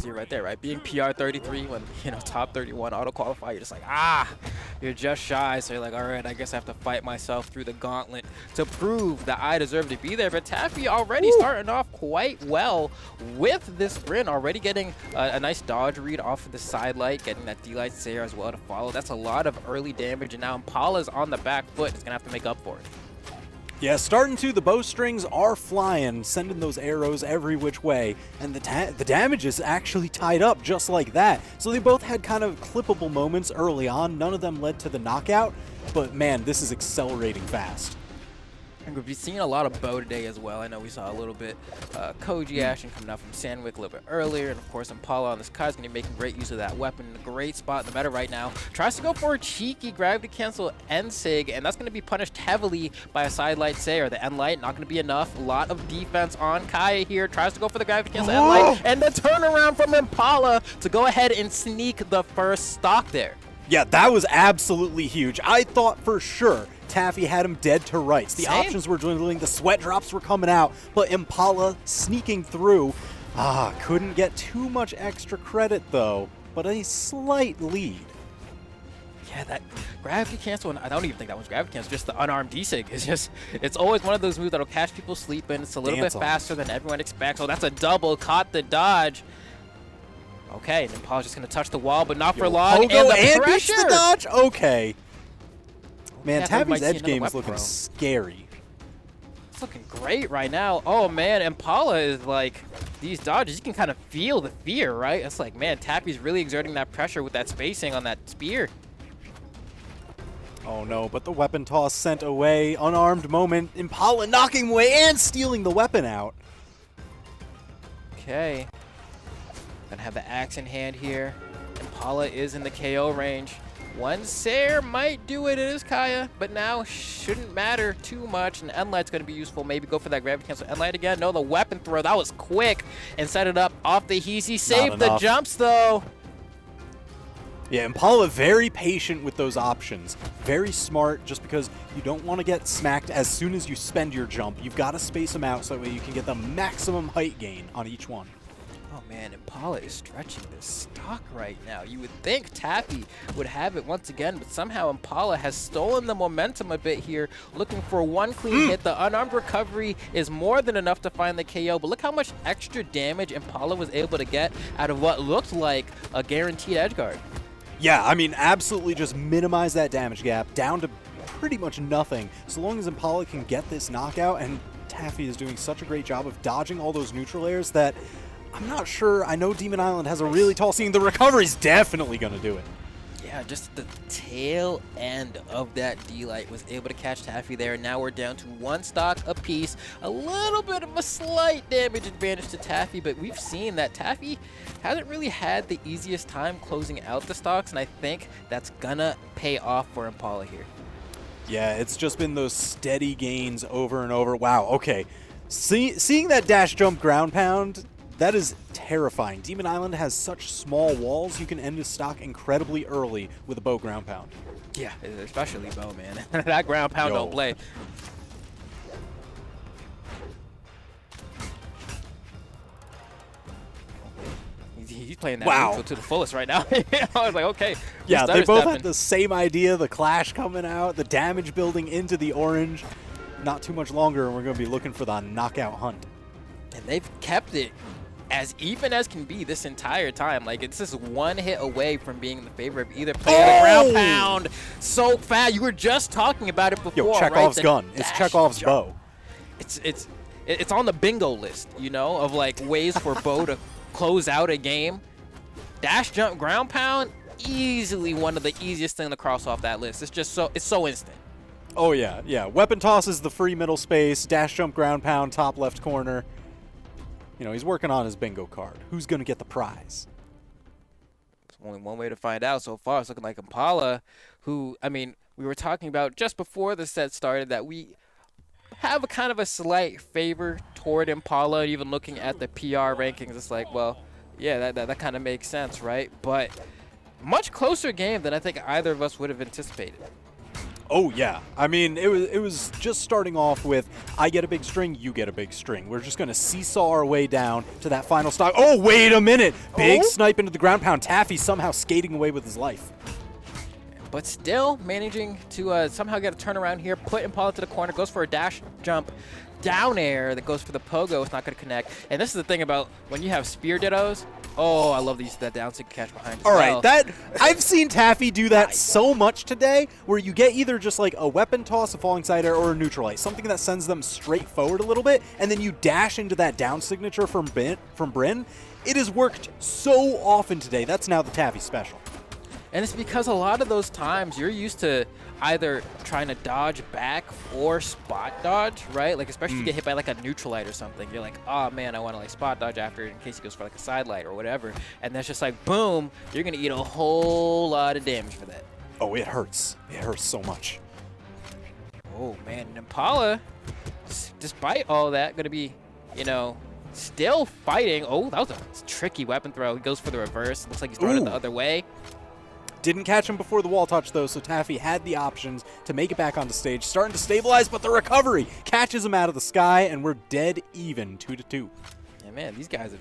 easier right there, right? Being PR 33 when, you know, top 31 auto qualify, you're just like, ah, you're just shy. So you're like, all right, I guess I have to fight myself through the gauntlet to prove that I deserve to be there. But Taffyyyy already starting off quite well with this win, already getting a nice dodge read off of the side light, getting that D-light Sayer as well to follow. That's a lot of early damage, and now Impala's on the back foot. It's going to have to make up for it. Yeah, starting to, the bowstrings are flying, sending those arrows every which way, and the damage is actually tied up just like that. So they both had kind of clippable moments early on. None of them led to the knockout, but man, this is accelerating fast. And we've seen a lot of bow today as well. I know we saw a little bit Koji action coming out from Sandwick a little bit earlier, and of course Impala on this Kai is going to be making great use of that weapon in a great spot in the meta right now. Tries to go for a cheeky gravity cancel end sig, and that's going to be punished heavily by a side light Sayer. The end light not going to be enough. A lot of defense on Kai here. Tries to go for the gravity cancel end light, and the turnaround from Impala to go ahead and sneak the first stock there. Yeah, that was absolutely huge. I thought for sure Taffyyyy had him dead to rights. The options were dwindling, the sweat drops were coming out, but Impala sneaking through. Couldn't get too much extra credit though, but a slight lead. Yeah, that gravity cancel, and I don't even think that was gravity cancel, just the unarmed D-sig. It's always one of those moves that'll catch people sleeping. It's a little bit faster than everyone expects. Oh, that's a double, caught the dodge. Okay, and Impala's just going to touch the wall, but not for long. And the beats the dodge? Okay. Man, Taffyyy's edge game is looking scary. It's looking great right now. Oh, man, Impala is like, these dodges, you can kind of feel the fear, right? It's like, man, Taffyyy's really exerting that pressure with that spacing on that spear. Oh, no, but the weapon toss sent away. Unarmed moment. Impala knocking away and stealing the weapon out. Okay. Gonna have the axe in hand here. Impala is in the KO range. One Sayer might do it, it is Kaya, but now shouldn't matter too much, and Endlight's going to be useful. Maybe go for that gravity cancel Endlight again. No, the weapon throw, that was quick, and set it up off the Heezy. Saved the jumps, though. Yeah, Impala very patient with those options. Very smart, just because you don't want to get smacked as soon as you spend your jump. You've got to space them out so that way you can get the maximum height gain on each one. Oh man, Impala is stretching this stock right now. You would think Taffyyyy would have it once again, but somehow Impala has stolen the momentum a bit here, looking for one clean hit. The unarmed recovery is more than enough to find the KO, but look how much extra damage Impala was able to get out of what looked like a guaranteed edgeguard. Yeah, I mean, absolutely just minimize that damage gap down to pretty much nothing. So long as Impala can get this knockout, and Taffyyyy is doing such a great job of dodging all those neutral airs that I'm not sure. I know Demon Island has a really tall ceiling. The recovery's definitely going to do it. Yeah, just the tail end of that D-Light was able to catch Taffyyyy there. Now we're down to one stock apiece. A little bit of a slight damage advantage to Taffyyyy, but we've seen that Taffyyyy hasn't really had the easiest time closing out the stocks, and I think that's going to pay off for Impala here. Yeah, it's just been those steady gains over and over. Wow, okay. Seeing that dash jump ground pound, that is terrifying. Demon Island has such small walls, you can end his stock incredibly early with a bow ground pound. Yeah, especially bow, man. That ground pound don't play. He's playing that neutral to the fullest right now. I was like, okay. Yeah, they both had the same idea, the clash coming out, the damage building into the orange. Not too much longer, and we're going to be looking for the knockout hunt. And they've kept it as even as can be this entire time. Like, it's just one hit away from being in the favor of either player. The ground pound, so fast. You were just talking about it before. Yo, Chekhov's gun. It's Chekhov's bow. It's on the bingo list, you know, of like ways for Bo to close out a game. Dash jump ground pound, easily one of the easiest things to cross off that list. It's just so instant. Oh yeah, yeah. Weapon toss is the free middle space. Dash jump ground pound, top left corner. You know, he's working on his bingo card. Who's going to get the prize? There's only one way to find out so far. It's looking like Impala, who, I mean, we were talking about just before the set started that we have a kind of a slight favor toward Impala. Even looking at the PR rankings, it's like, well, yeah, that kind of makes sense, right? But much closer game than I think either of us would have anticipated. Oh, yeah. I mean, it was just starting off with, I get a big string, you get a big string. We're just going to seesaw our way down to that final stock. Oh, wait a minute. Big snipe into the ground pound. Taffy somehow skating away with his life. But still managing to somehow get a turnaround here. Put Impala to the corner. Goes for a dash jump. Down air that goes for the pogo. It's not going to connect. And this is the thing about when you have spear dittos. Oh, I love the use of that down stick catch behind. All right, I've seen Taffy do that so much today, where you get either just like a weapon toss, a falling side air, or a neutral ice, something that sends them straight forward a little bit, and then you dash into that down signature from Bryn. It has worked so often today. That's now the Taffy special. And it's because a lot of those times you're used to either trying to dodge back or spot dodge, right? Like, especially if you get hit by like a neutral light or something. You're like, oh man, I want to like spot dodge after in case he goes for like a side light or whatever. And that's just like, boom, you're going to eat a whole lot of damage for that. Oh, it hurts. It hurts so much. Oh man, Impala, despite all that, going to be, you know, still fighting. Oh, that was a tricky weapon throw. He goes for the reverse. Looks like he's throwing it the other way. Didn't catch him before the wall touch, though, so Taffy had the options to make it back onto stage. Starting to stabilize, but the recovery catches him out of the sky, and we're dead even, 2-2. Yeah, man, these guys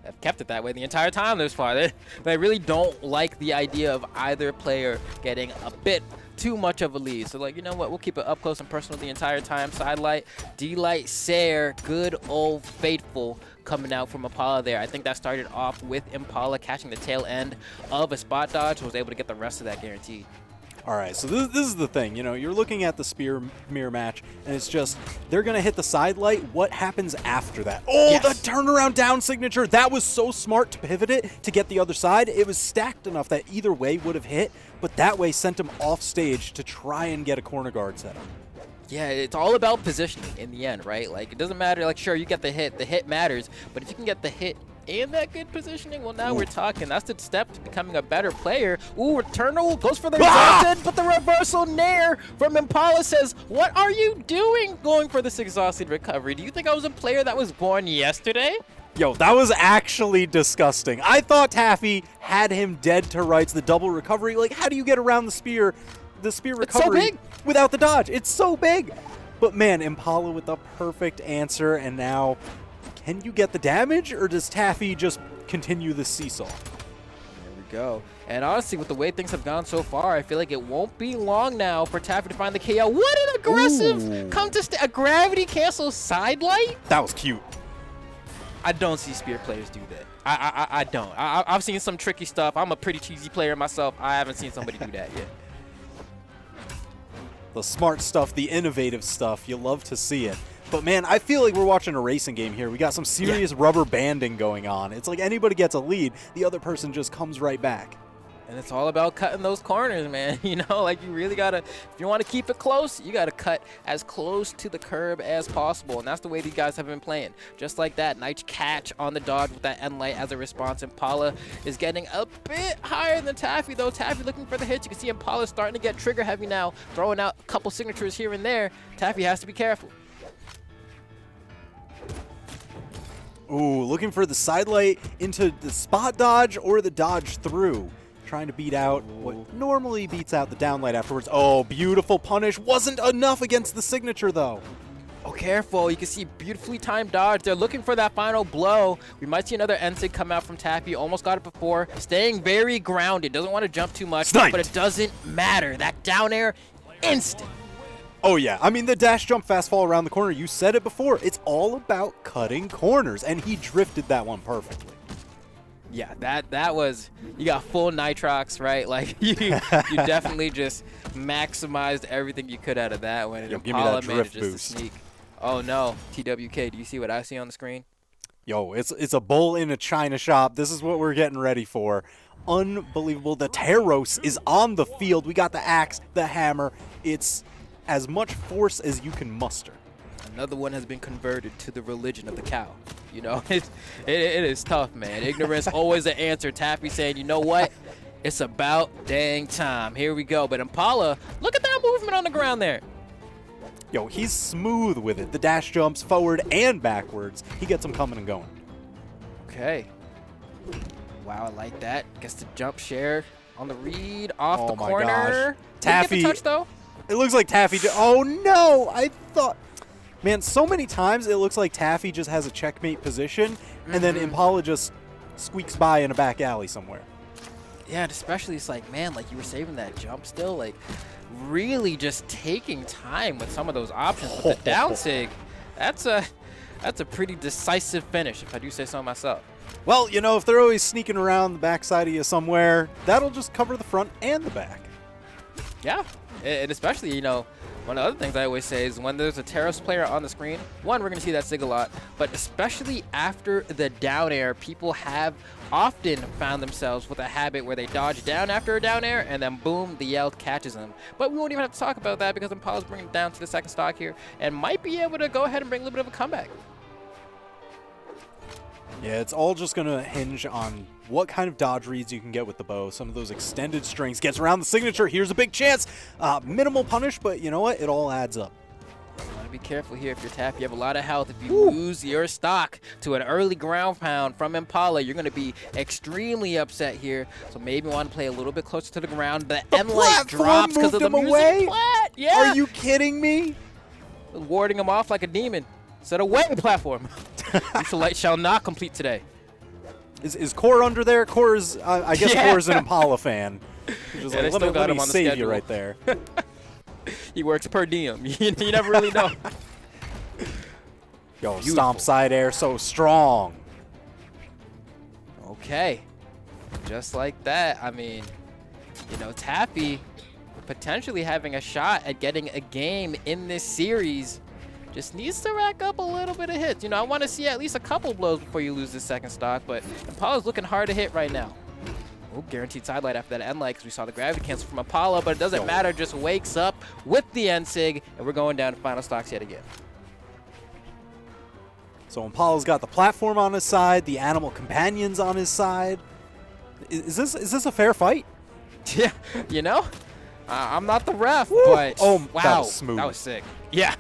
have kept it that way the entire time this far. They really don't like the idea of either player getting a bit too much of a lead. So, like, you know what? We'll keep it up close and personal the entire time. Side light, D-light, Sayer, good old faithful coming out from Impala there. I think that started off with Impala catching the tail end of a spot dodge and was able to get the rest of that guaranteed. All right, so this is the thing. You know, you're looking at the spear mirror match, and it's just, they're going to hit the side light. What happens after that? Oh, yes. The turnaround down signature. That was so smart to pivot it to get the other side. It was stacked enough that either way would have hit, but that way sent him off stage to try and get a corner guard set up. Yeah, it's all about positioning in the end, right? Like, it doesn't matter, like, sure, you get the hit matters, but if you can get the hit and that good positioning, well, now we're talking. That's the step to becoming a better player. Ooh, Returnal goes for the exhausted, but the reversal nair from Impala says, what are you doing going for this exhausted recovery? Do you think I was a player that was born yesterday? Yo, that was actually disgusting. I thought Taffy had him dead to rights, the double recovery. Like, how do you get around the spear recovery so big. Without the dodge? It's so big. But man, Impala with the perfect answer, and now can you get the damage, or does Taffy just continue the seesaw? There we go. And honestly, with the way things have gone so far, I feel like it won't be long now for Taffy to find the KO. What an aggressive a gravity cancel side light. That was cute. I don't see spear players do that. I don't. I've seen some tricky stuff. I'm a pretty cheesy player myself. I haven't seen somebody do that yet. The smart stuff, the innovative stuff, you love to see it. But man, I feel like we're watching a racing game here. We got some serious rubber banding going on. It's like anybody gets a lead, the other person just comes right back. And it's all about cutting those corners, man. You know, like, you really gotta, if you want to keep it close, you gotta cut as close to the curb as possible. And that's the way these guys have been playing. Just like that, nice catch on the dodge with that end light as a response. Impala is getting a bit higher than Taffy, though. Taffy looking for the hits. You can see Impala starting to get trigger heavy now, throwing out a couple signatures here and there. Taffy has to be careful. Ooh, looking for the side light into the spot dodge or the dodge through. Trying to beat out what normally beats out the downlight afterwards. Oh, beautiful punish. Wasn't enough against the signature, though. Oh, careful. You can see beautifully timed dodge. They're looking for that final blow. We might see another end sig come out from Taffy. Almost got it before. Staying very grounded. Doesn't want to jump too much. Sniped. But it doesn't matter. That down air, instant. Oh, yeah. I mean, the dash jump fast fall around the corner. You said it before. It's all about cutting corners, and he drifted that one perfectly. Yeah, that was, you got full nitrox, right? Like, you definitely just maximized everything you could out of that one. Yo, give me that drift boost. Sneak. Oh no, TWK, do you see what I see on the screen? Yo, it's a bull in a china shop. This is what we're getting ready for. Unbelievable. The Teros is on the field. We got the axe, the hammer. It's as much force as you can muster. Another one has been converted to the religion of the cow. You know, it is tough, man. Ignorance always an answer. Taffy saying, you know what? It's about dang time. Here we go. But Impala, look at that movement on the ground there. Yo, he's smooth with it. The dash jumps forward and backwards. He gets them coming and going. Okay. Wow, I like that. Gets the jump share on the read off the corner. Oh my gosh. Taffy. Didn't get the touch, though. It looks like Taffy. Oh no! I thought, man, so many times it looks like Taffy just has a checkmate position, and then Impala just squeaks by in a back alley somewhere. Yeah, and especially it's like, man, like you were saving that jump still, like really just taking time with some of those options. But the down sig, that's a pretty decisive finish, if I do say so myself. Well, you know, if they're always sneaking around the backside of you somewhere, that'll just cover the front and the back. Yeah, and especially, you know, one of the other things I always say is when there's a Terrace player on the screen, one, we're going to see that sig a lot, but especially after the down air, people have often found themselves with a habit where they dodge down after a down air, and then boom, the yell catches them. But we won't even have to talk about that because Impala's bringing it down to the second stock here and might be able to go ahead and bring a little bit of a comeback. Yeah, it's all just going to hinge on what kind of dodge reads you can get with the bow. Some of those extended strings gets around the signature. Here's a big chance. Minimal punish, but you know what? It all adds up. You want to be careful here if you're Taffyyyy. You have a lot of health. If you lose your stock to an early ground pound from Impala, you're going to be extremely upset here. So maybe want to play a little bit closer to the ground. The M-Light drops because of the music away? plat. Yeah. Are you kidding me? Warding him off like a demon. Said away platform. Lethal Light shall not complete today. Is Core under there? Core is, I guess Yeah. Core's an Impala fan. Just Yeah, they like, still got let him me on the save you schedule. right there. He works per diem. You never really know. Yo, Beautiful. stomp side air so strong. Okay. Just like that. I mean, you know, Taffyyyy potentially having a shot at getting a game in this series. Just needs to rack up a little bit of hits. You know, I want to see at least a couple blows before you lose this second stock, but Impala's looking hard to hit right now. Oh, guaranteed side light after that end light because we saw the gravity cancel from Impala, but it doesn't matter. Just wakes up with the end sig, and we're going down to final stocks yet again. So Impala's got the platform on his side, the animal companions on his side. Is this a fair fight? Yeah, you know, I'm not the ref, Woo! but Oh, wow, that was smooth. That was sick. Yeah.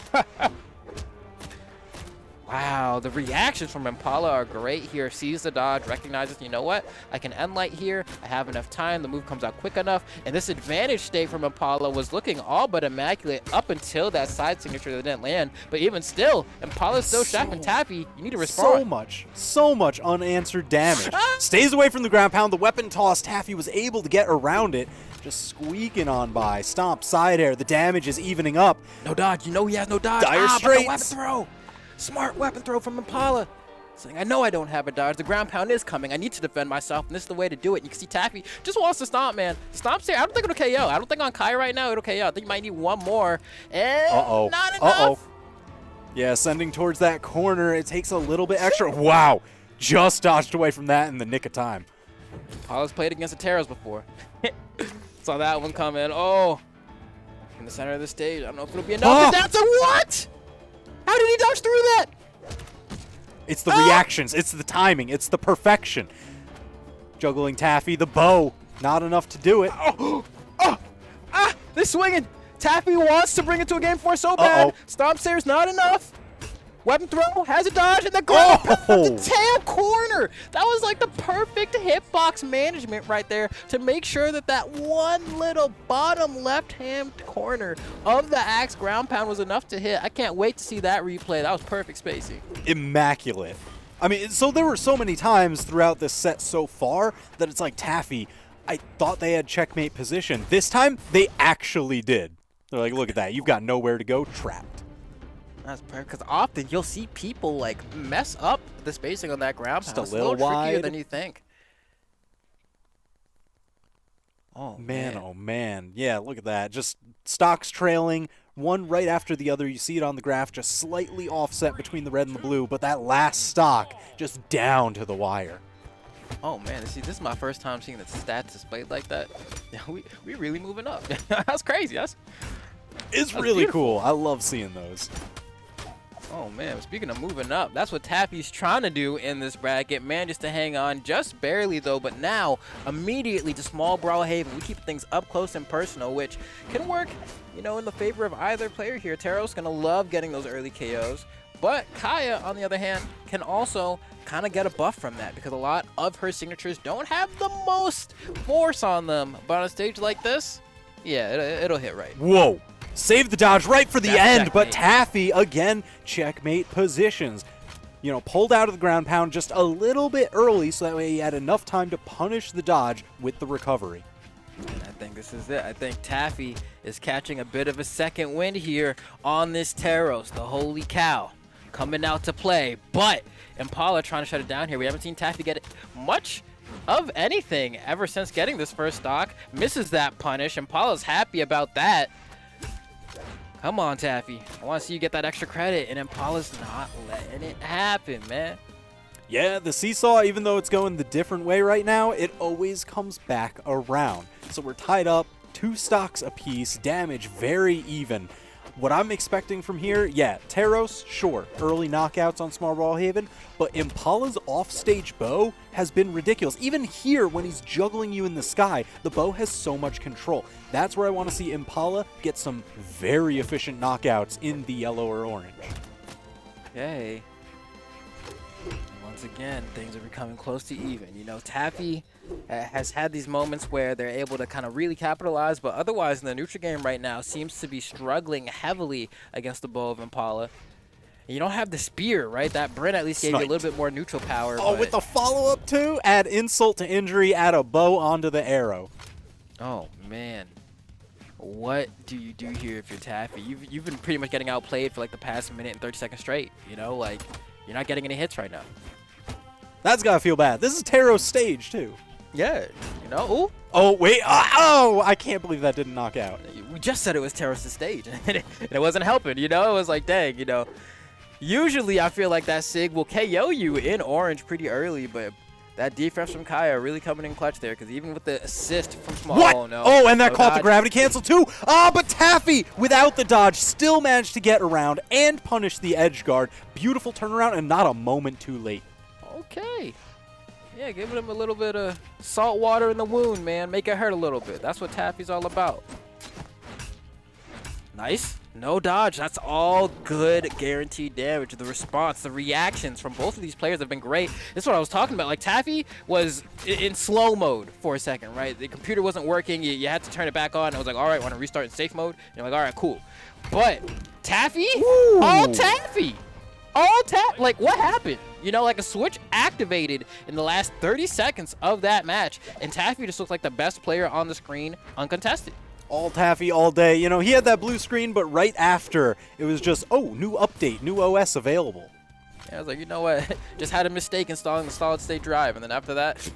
Wow, the reactions from Impala are great here. Sees the dodge, recognizes, you know what? I can end light here. I have enough time. The move comes out quick enough. And this advantage state from Impala was looking all but immaculate up until that side signature that didn't land. But even still, Impala's still shafting Taffyyyy. You need to respond. So much unanswered damage. Stays away from the ground pound. The weapon toss, Taffyyyy was able to get around it. Just squeaking on by. Stomp, side air. The damage is evening up. No dodge. You know he has no dodge. Dire but the straits. weapon throw. Smart weapon throw from Impala. Saying, I know I don't have a dodge. The ground pound is coming. I need to defend myself, and this is the way to do it. And you can see Taffyyyy just wants to stomp, man. Stomps here. I don't think it'll KO. I don't think on Kai right now it'll KO. I think you might need one more. And not enough. Yeah, sending towards that corner. It takes a little bit extra. Wow. Just dodged away from that in the nick of time. Impala's played against the Terras before. Saw that one coming. Oh. In the center of the stage. I don't know if it'll be enough. That's a what? How did he dodge through that? It's the reactions. It's the timing. It's the perfection. Juggling Taffyyyy, the bow. Not enough to do it. They're swinging. Taffyyyy wants to bring it to a game 4 so bad. Stomp stairs, not enough. Weapon throw, has a dodge, and the ground the tail corner. That was like the perfect hitbox management right there to make sure that that one little bottom left-hand corner of the axe ground pound was enough to hit. I can't wait to see that replay. That was perfect spacing. Immaculate. I mean, so there were so many times throughout this set so far that it's like, Taffyyyy, I thought they had checkmate position. This time, they actually did. They're like, look at that. You've got nowhere to go, trapped. That's perfect, because often you'll see people like mess up the spacing on that ground pound. Just a little trickier wide. than you think. Oh man. Yeah, look at that. Just stocks trailing, one right after the other. You see it on the graph, just slightly offset between the red and the blue, but that last stock just down to the wire. Oh man, see, this is my first time seeing the stats displayed like that. Yeah, we really moving up. That's crazy. That's really beautiful. cool. I love seeing those. Oh man, speaking of moving up, that's what Taffyyyy's trying to do in this bracket. Manages to hang on just barely though, but now immediately to small Brawlhalla. We keep things up close and personal, which can work, you know, in the favor of either player here. Tero's gonna love getting those early KOs, but Kaya, on the other hand, can also kind of get a buff from that because a lot of her signatures don't have the most force on them. But on a stage like this, yeah, it'll hit right. Whoa. Save the dodge right for the end, That's but checkmate. Taffyyyy, again, checkmate positions. You know, pulled out of the ground pound just a little bit early so that way he had enough time to punish the dodge with the recovery. And I think this is it. I think Taffyyyy is catching a bit of a second wind here on this Taros, the holy cow, coming out to play. But Impala trying to shut it down here. We haven't seen Taffyyyy get much of anything ever since getting this first stock. Misses that punish. Impala's happy about that. Come on, Taffyyyy. I want to see you get that extra credit, and Impala's not letting it happen, man. Yeah, the seesaw, even though it's going the different way right now, it always comes back around. So we're tied up, 2 stocks apiece, damage very even. What I'm expecting from here, yeah, Taros, sure, early knockouts on Small Brawlhaven, but Impala's offstage bow has been ridiculous. Even here, when he's juggling you in the sky, the bow has so much control. That's where I want to see Impala get some very efficient knockouts in the yellow or orange. Okay. Once again, things are becoming close to even. You know, Taffyyyy has had these moments where they're able to kind of really capitalize, but otherwise in the neutral game right now seems to be struggling heavily against the bow of Impala. And you don't have the spear, right? That Bryn at least gave you a little bit more neutral power. Oh, with the follow-up too? Add insult to injury, add a bow onto the arrow. Oh, man. What do you do here if you're Taffyyyy? You've been pretty much getting outplayed for like the past minute and 30 seconds straight. You know, like, you're not getting any hits right now. That's gotta feel bad. This is Taros' stage too. Yeah, you know. Ooh. Oh, wait. Oh, I can't believe that didn't knock out. We just said it was Taros' stage, and it wasn't helping, you know? It was like, dang, you know. Usually, I feel like that Sig will KO you in orange pretty early, but that defense from Kaya really coming in clutch there, because even with the assist from Small... What? Oh, no. Oh, and that No caught dodge. the gravity cancel too. Ah, but Taffyyyy, without the dodge, still managed to get around and punish the edge guard. Beautiful turnaround and not a moment too late. Okay. Yeah, giving him a little bit of salt water in the wound, man. Make it hurt a little bit. That's what Taffyyy's all about. Nice. No dodge. That's all good guaranteed damage. The response, the reactions from both of these players have been great. This is what I was talking about. Like, Taffyyyy was in slow mode for a second, right? The computer wasn't working. You had to turn it back on. I was like, all right, want to restart in safe mode? And you're like, all right, cool. But Taffyyyy? Ooh. All Taffyyyy. All tap, like, what happened? You know, like a switch activated in the last 30 seconds of that match, and Taffyyyy just looks like the best player on the screen, uncontested. All Taffyyyy all day. You know, he had that blue screen, but right after, it was just, oh, new update, new OS available. Yeah, I was like, you know what? Just had a mistake installing the solid state drive, and then after that,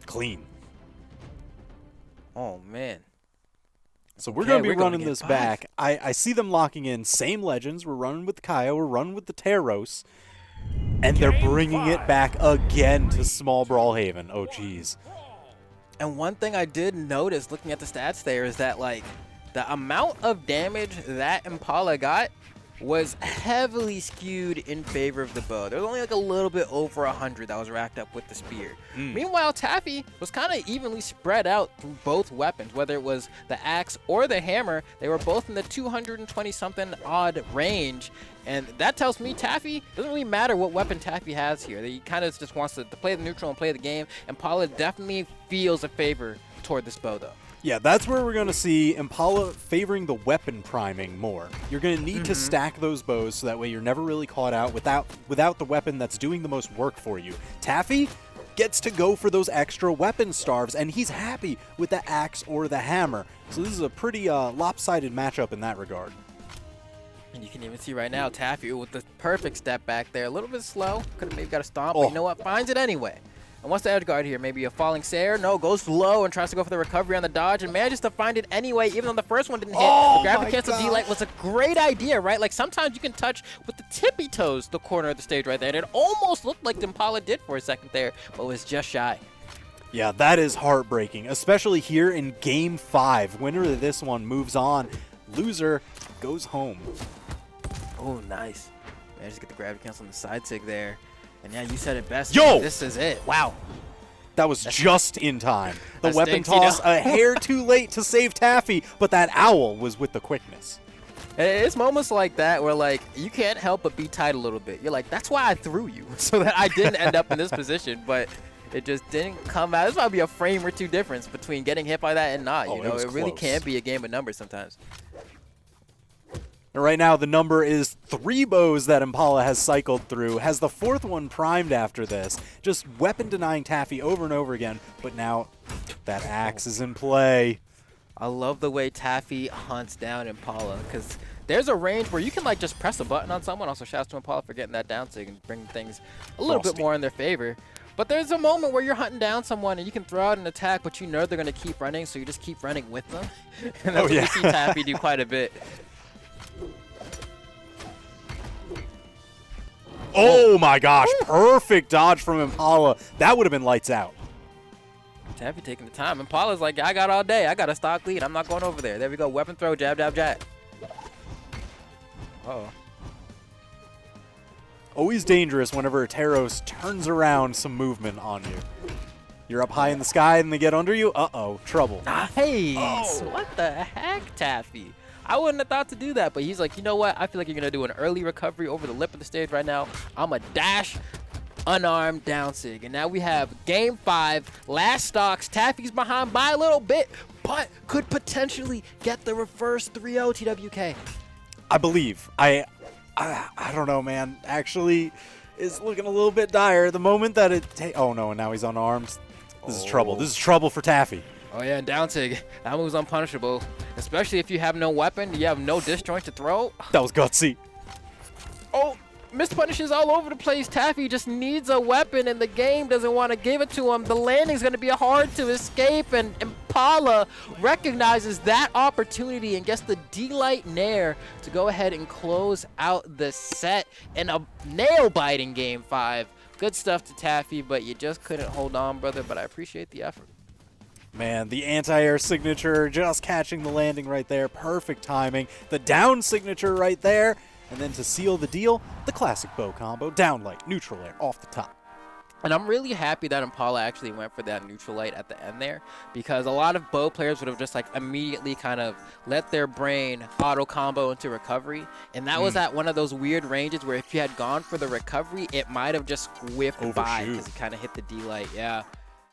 Clean. oh, man. So we're Okay, going to be we're gonna running get this five. back. I see them locking in. Same legends. We're running with the Kaya. We're running with the Taros. And they're bringing it back again to Small Brawlhaven. Oh, jeez. And one thing I did notice looking at the stats there is that, like, the amount of damage that Impala got was heavily skewed in favor of the bow. There was only like a little bit over 100 that was racked up with the spear. Meanwhile, Taffyyyy was kind of evenly spread out through both weapons, whether it was the axe or the hammer. They were both in the 220-something odd range. And that tells me Taffyyyy, doesn't really matter what weapon Taffyyyy has here. He kind of just wants to play the neutral and play the game. Impala definitely feels a favor toward this bow, though. Yeah, that's where we're going to see Impala favoring the weapon priming more. You're going to need to stack those bows so that way you're never really caught out without the weapon that's doing the most work for you. Taffyyyy gets to go for those extra weapon starves, and he's happy with the axe or the hammer. So this is a pretty lopsided matchup in that regard. And you can even see right now, Taffyyyy with the perfect step back there. A little bit slow. Could have maybe got a stomp, but you know what? Finds it anyway. And what's the edge guard here? Maybe a falling Sayer? No, goes low and tries to go for the recovery on the dodge and manages to find it anyway, even though the first one didn't hit. The gravity cancel D-Light was a great idea, right? Like, sometimes you can touch with the tippy toes the corner of the stage right there. And it almost looked like Impala did for a second there, but was just shy. Yeah, that is heartbreaking, especially here in Game 5. Winner of this one moves on. Loser goes home. Oh, nice. Managed to get the gravity cancel on the side sig there. And yeah, you said it best. Yo! This is it. Wow. That was just in time. The That weapon stinks, you know? toss a hair too late to save Taffyyyy, but that owl was with the quickness. It's moments like that where, like, you can't help but be tight a little bit. You're like, that's why I threw you, so that I didn't end up in this position, but it just didn't come out. This might be a frame or two difference between getting hit by that and not. Oh, You know, it was it really close. can be a game of numbers sometimes. And right now, the number is 3 bows that Impala has cycled through, has the 4th one primed after this, just weapon denying Taffyyyy over and over again, but now that axe is in play. I love the way Taffyyyy hunts down Impala, because there's a range where you can like just press a button on someone. Also, shouts to Impala for getting that down so you can bring things a little bit more in their favor. But there's a moment where you're hunting down someone and you can throw out an attack, but you know they're going to keep running, so you just keep running with them. And that's what we see Taffyyyy do quite a bit. Oh my gosh, perfect dodge from Impala. That would have been lights out. Taffyyyy taking the time. Impala's like, I got all day. I got a stock lead. I'm not going over there. There we go. Weapon throw, jab, jab, jab. Uh-oh. Always dangerous whenever Teros turns around some movement on you. You're up high in the sky and they get under you. Uh-oh, trouble. Nice. Oh. What the heck, Taffyyyy? I wouldn't have thought to do that, but he's like, you know what? I feel like you're going to do an early recovery over the lip of the stage right now. I'm a dash, unarmed, down sig. And now we have game 5, last stocks. Taffyyy's behind by a little bit, but could potentially get the reverse 3-0 TWK. I believe. I don't know, man. Actually, it's looking a little bit dire. The moment that it oh no, and now he's unarmed. This is trouble. This is trouble for Taffyyyy. Oh yeah, and down sig. That move's unpunishable. Especially if you have no weapon, you have no disjoint to throw. That was gutsy. Oh, missed punishes all over the place. Taffyyyy just needs a weapon and the game doesn't want to give it to him. The landing's going to be hard to escape, and Impala recognizes that opportunity and gets the D-Light Nair to go ahead and close out the set in a nail-biting game 5. Good stuff to Taffyyyy, but you just couldn't hold on, brother, but I appreciate the effort. Man, the anti-air signature, just catching the landing right there. Perfect timing. The down signature right there. And then to seal the deal, the classic bow combo. Down light, neutral air, off the top. And I'm really happy that Impala actually went for that neutral light at the end there, because a lot of bow players would have just like immediately kind of let their brain auto combo into recovery. And that was at one of those weird ranges where if you had gone for the recovery, it might have just whiffed by because it kind of hit the D light. Yeah.